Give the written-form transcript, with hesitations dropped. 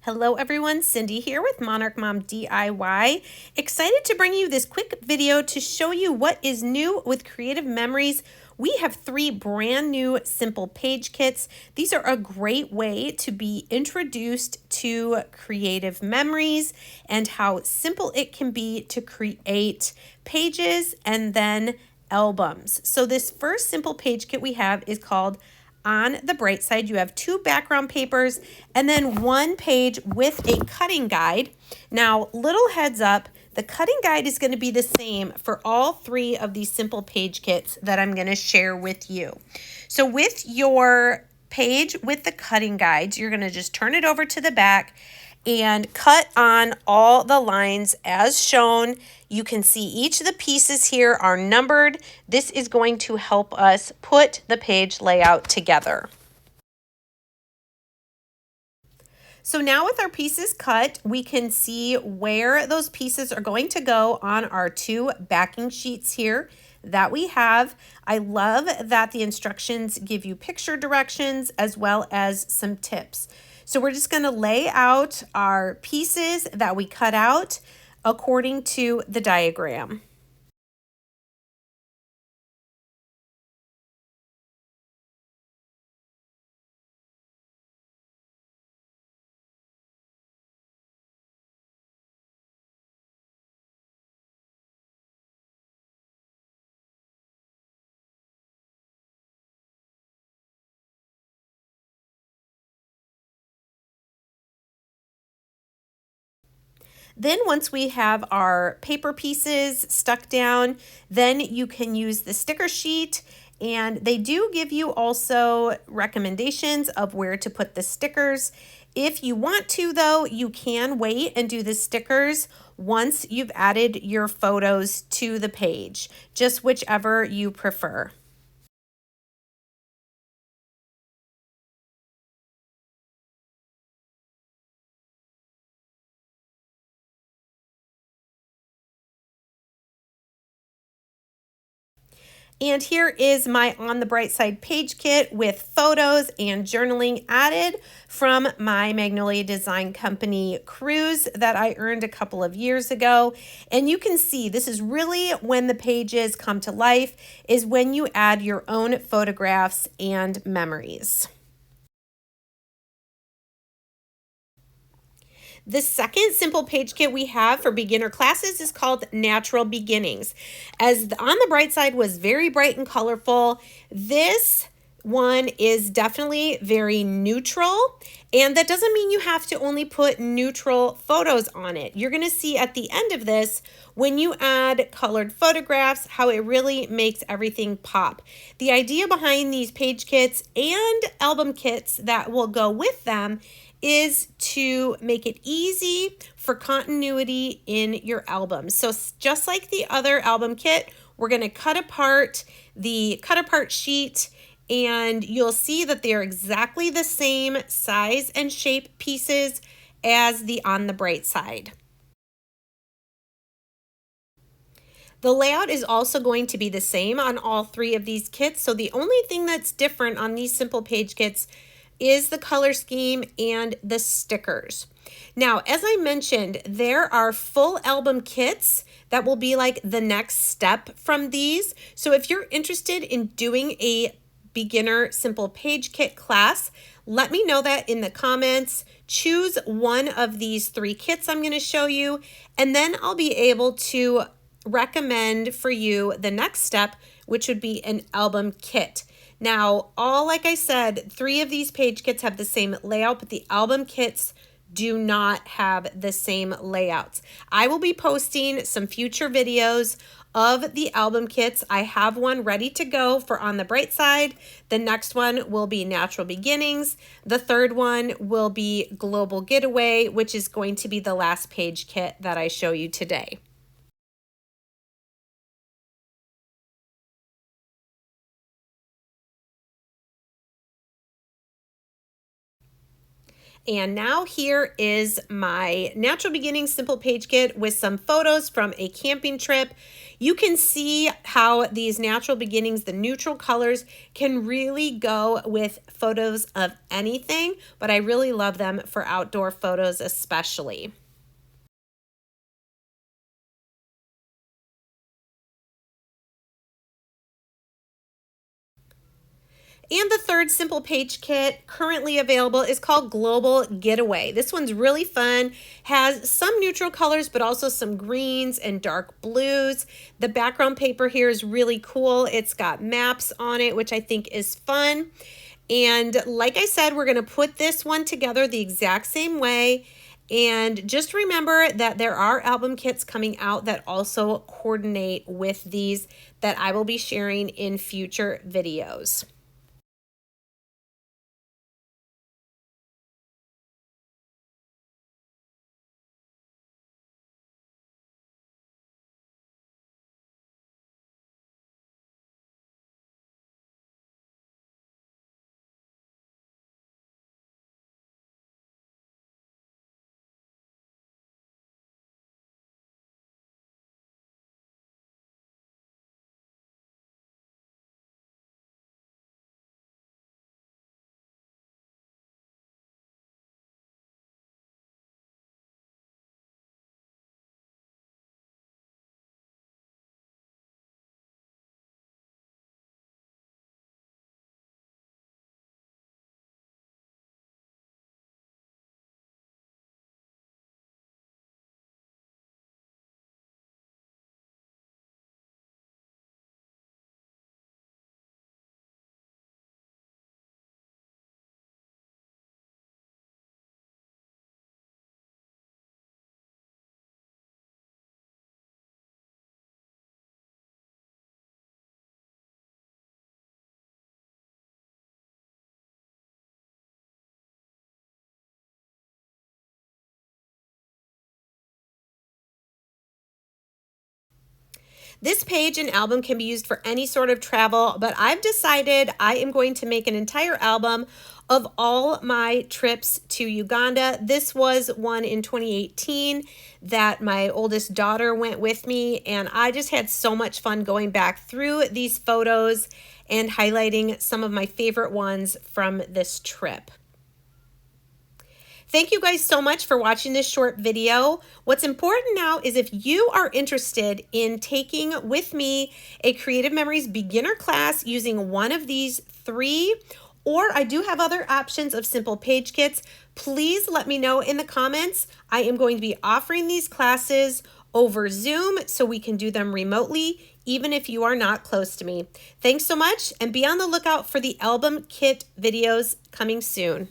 Hello everyone, Cindy here with Monarch Mom DIY. Excited to bring you this quick video to show you what is new with Creative Memories. We have 3 brand new simple page kits. These are a great way to be introduced to Creative Memories and how simple it can be to create pages and then albums. So this first simple page kit we have is called On the Bright Side. You have 2 background papers and then 1 page with a cutting guide. Now, little heads up, the cutting guide is going to be the same for all 3 of these simple page kits that I'm going to share with you. So with your page with the cutting guides, you're going to just turn it over to the back and cut on all the lines as shown. You can see each of the pieces here are numbered. This is going to help us put the page layout together. So now with our pieces cut, we can see where those pieces are going to go on our 2 backing sheets here that we have. I love that the instructions give you picture directions as well as some tips. So we're just going to lay out our pieces that we cut out according to the diagram. Then once we have our paper pieces stuck down, then you can use the sticker sheet, and they do give you also recommendations of where to put the stickers. If you want to though, you can wait and do the stickers once you've added your photos to the page, just whichever you prefer. And here is my On the Bright Side page kit with photos and journaling added from my Magnolia Design Company cruise that I earned a couple of years ago. And you can see this is really when the pages come to life, is when you add your own photographs and memories. The second simple page kit we have for beginner classes is called Natural Beginnings. As On the Bright Side was very bright and colorful, this one is definitely very neutral, and that doesn't mean you have to only put neutral photos on it. You're going to see at the end of this, when you add colored photographs, how it really makes everything pop. The idea behind these page kits and album kits that will go with them is to make it easy for continuity in your album. So just like the other album kit, we're going to cut apart the cut apart sheet, and you'll see that they're exactly the same size and shape pieces as the On the Bright Side. The layout is also going to be the same on all 3 of these kits. So the only thing that's different on these simple page kits is the color scheme and the stickers. Now, as I mentioned, there are full album kits that will be like the next step from these. So if you're interested in doing a beginner simple page kit class, let me know that in the comments. Choose one of these 3 kits I'm going to show you, and then I'll be able to recommend for you the next step, which would be an album kit. Now, like I said, 3 of these page kits have the same layout, but the album kits do not have the same layouts. I will be posting some future videos of the album kits. I have one ready to go for On the Bright Side. The next one will be Natural Beginnings. The third one will be Global Getaway, which is going to be the last page kit that I show you today. And now here is my Natural Beginnings Simple Page Kit with some photos from a camping trip. You can see how these Natural Beginnings, the neutral colors, can really go with photos of anything, but I really love them for outdoor photos especially. And the third Simple Page Kit currently available is called Global Getaway. This one's really fun, has some neutral colors, but also some greens and dark blues. The background paper here is really cool. It's got maps on it, which I think is fun. And like I said, we're gonna put this one together the exact same way. And just remember that there are album kits coming out that also coordinate with these that I will be sharing in future videos. This page and album can be used for any sort of travel, but I've decided I am going to make an entire album of all my trips to Uganda. This was one in 2018 that my oldest daughter went with me, and I just had so much fun going back through these photos and highlighting some of my favorite ones from this trip. Thank you guys so much for watching this short video. What's important now is if you are interested in taking with me a Creative Memories beginner class using one of these three, or I do have other options of simple page kits, please let me know in the comments. I am going to be offering these classes over Zoom so we can do them remotely, even if you are not close to me. Thanks so much, and be on the lookout for the album kit videos coming soon.